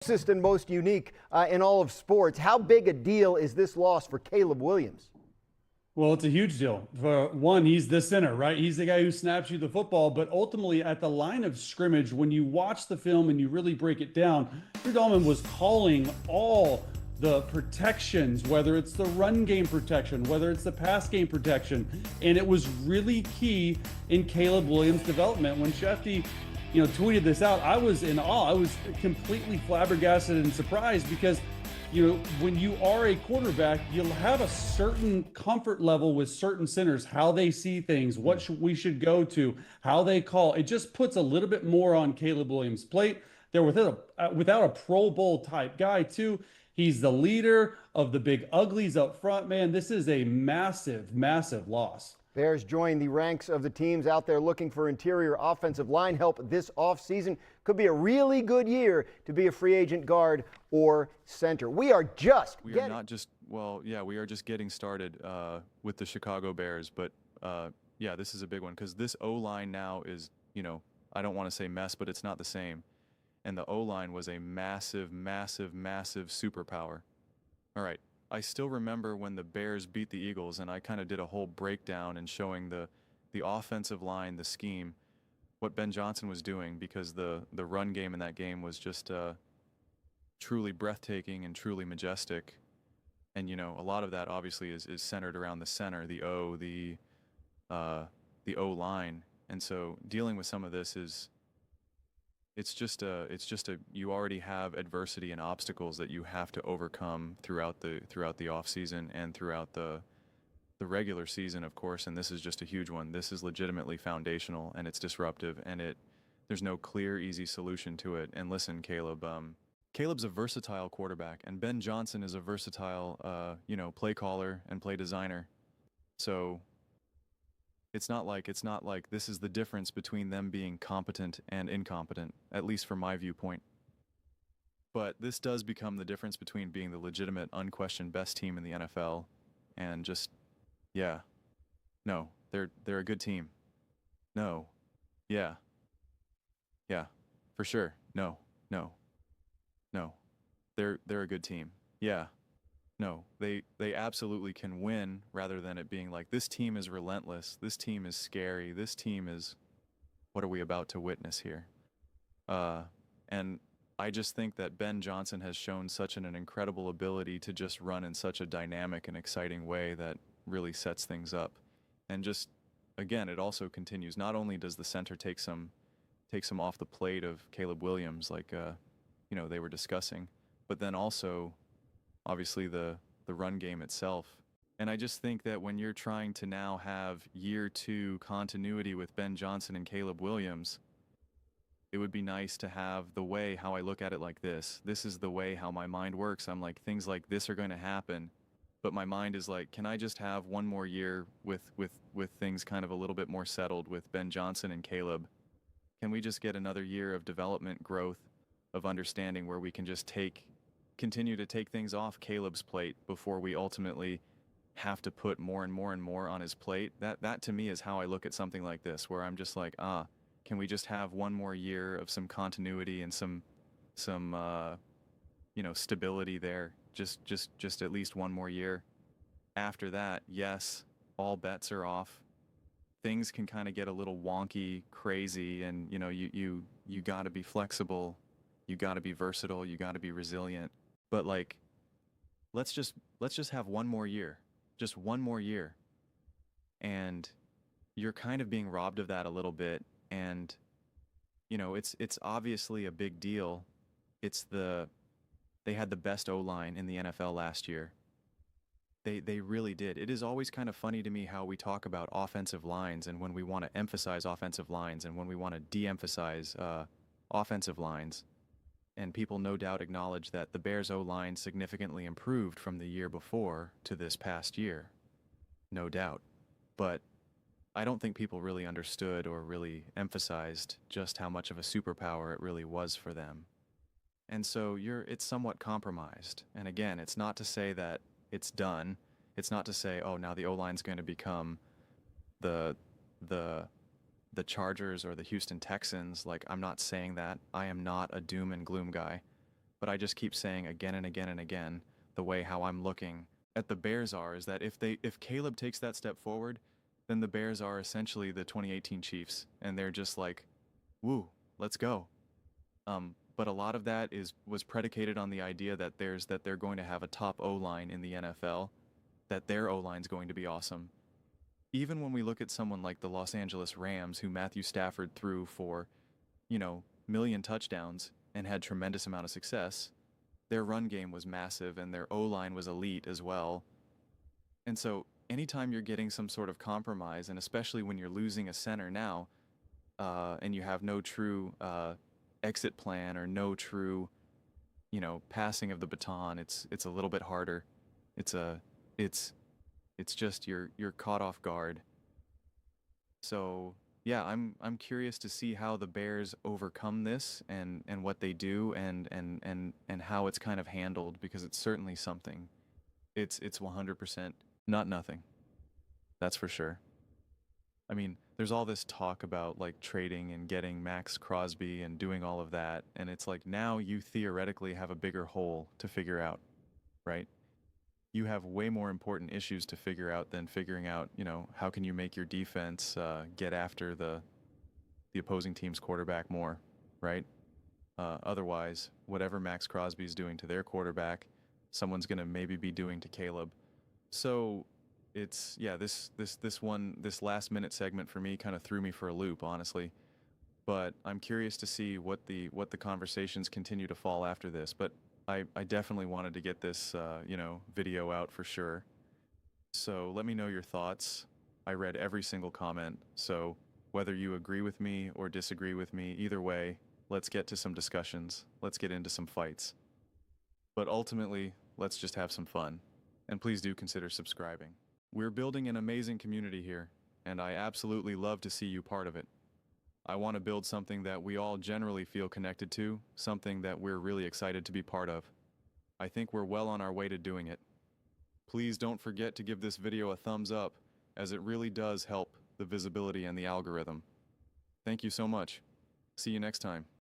And most unique in all of sports. How big a deal is this loss for Caleb Williams? Well, it's a huge deal. For one, he's the center, right? He's the guy who snaps you the football. But ultimately, at the line of scrimmage, when you watch the film and you really break it down, Dalman was calling all the protections, whether it's the run game protection, whether it's the pass game protection. And it was really key in Caleb Williams' development. When Shefty tweeted this out, I was in awe. I was completely flabbergasted and surprised because, when you are a quarterback, you'll have a certain comfort level with certain centers, how they see things, what we should go to, how they call. It just puts a little bit more on Caleb Williams' plate. They're without a Pro Bowl type guy, too. He's the leader of the big uglies up front, man. This is a massive, massive loss. Bears join the ranks of the teams out there looking for interior offensive line help this offseason. Could be a really good year to be a free agent guard or center. We are just getting started with the Chicago Bears. But, this is a big one because this O-line now is, I don't want to say mess, but it's not the same. And the O-line was a massive, massive, massive superpower. All right. I still remember when the Bears beat the Eagles, and I kind of did a whole breakdown and showing the offensive line, the scheme, what Ben Johnson was doing, because the run game in that game was just truly breathtaking and truly majestic. And a lot of that obviously is centered around the center, the O-line. And so dealing with some of this you already have adversity and obstacles that you have to overcome throughout the off season and throughout the regular season, of course. And this is just a huge one. This is legitimately foundational, and it's disruptive, and there's no clear, easy solution to it. And listen, Caleb's a versatile quarterback, and Ben Johnson is a versatile, play caller and play designer. So it's not like this is the difference between them being competent and incompetent, at least from my viewpoint. But this does become the difference between being the legitimate, unquestioned best team in the NFL and just, no, they're a good team. No, yeah, for sure. No, they're a good team. Yeah. No, they absolutely can win, rather than it being like, this team is relentless, this team is scary, this team is, what are we about to witness here? And I just think that Ben Johnson has shown such an incredible ability to just run in such a dynamic and exciting way that really sets things up. And just, again, it also continues. Not only does the center take some off the plate of Caleb Williams, like they were discussing, but then also obviously the run game itself. And I just think that when you're trying to now have year 2 continuity with Ben Johnson and Caleb Williams, it would be nice to have how I look at it like this. This is the way how my mind works. I'm like, things like this are going to happen, but my mind is like, can I just have one more year with things kind of a little bit more settled with Ben Johnson and Caleb? Can we just get another year of development, growth, of understanding, where we can just continue to take things off Caleb's plate before we ultimately have to put more and more and more on his plate? That to me is how I look at something like this, where I'm just like, can we just have one more year of some continuity and some stability there? Just at least one more year. After that, yes, all bets are off. Things can kind of get a little wonky, crazy, and you got to be flexible, you got to be versatile, you got to be resilient. But let's just have one more year, just one more year. And you're kind of being robbed of that a little bit. And, it's obviously a big deal. They had the best O-line in the NFL last year. They really did. It is always kind of funny to me how we talk about offensive lines, and when we want to emphasize offensive lines and when we want to de-emphasize offensive lines. And people no doubt acknowledge that the Bears O-line significantly improved from the year before to this past year. No doubt. But I don't think people really understood or really emphasized just how much of a superpower it really was for them. And so it's somewhat compromised. And again, it's not to say that it's done. It's not to say, oh, now the O-line's going to become the Chargers or the Houston Texans. Like, I'm not saying that. I am not a doom and gloom guy. but I just keep saying again and again and again, the way how I'm looking at the Bears is that if Caleb takes that step forward, then the Bears are essentially the 2018 Chiefs, and they're just like, woo, let's go. But a lot of that was predicated on the idea that they're going to have a top O-line in the NFL, that their O-line's going to be awesome. Even when we look at someone like the Los Angeles Rams, who Matthew Stafford threw for, million touchdowns and had tremendous amount of success, their run game was massive and their O-line was elite as well. And so anytime you're getting some sort of compromise, and especially when you're losing a center now, and you have no true exit plan or no true, passing of the baton, it's a little bit harder. It's just you're caught off guard. So yeah, I'm curious to see how the Bears overcome this and what they do and how it's kind of handled, because it's certainly something. It's 100% not nothing. That's for sure. I mean, there's all this talk about like trading and getting Max Crosby and doing all of that, and it's like now you theoretically have a bigger hole to figure out, right? You have way more important issues to figure out than figuring out, how can you make your defense get after the opposing team's quarterback more, right? Otherwise, whatever Max Crosby is doing to their quarterback, someone's going to maybe be doing to Caleb. So it's, yeah, this last minute segment for me kind of threw me for a loop, honestly. But I'm curious to see what the conversations continue to fall after this. But I definitely wanted to get this, video out for sure. So let me know your thoughts. I read every single comment. So whether you agree with me or disagree with me, either way, let's get to some discussions. Let's get into some fights. But ultimately, let's just have some fun. And please do consider subscribing. We're building an amazing community here, and I absolutely love to see you part of it. I want to build something that we all generally feel connected to, something that we're really excited to be part of. I think we're well on our way to doing it. Please don't forget to give this video a thumbs up, as it really does help the visibility and the algorithm. Thank you so much. See you next time.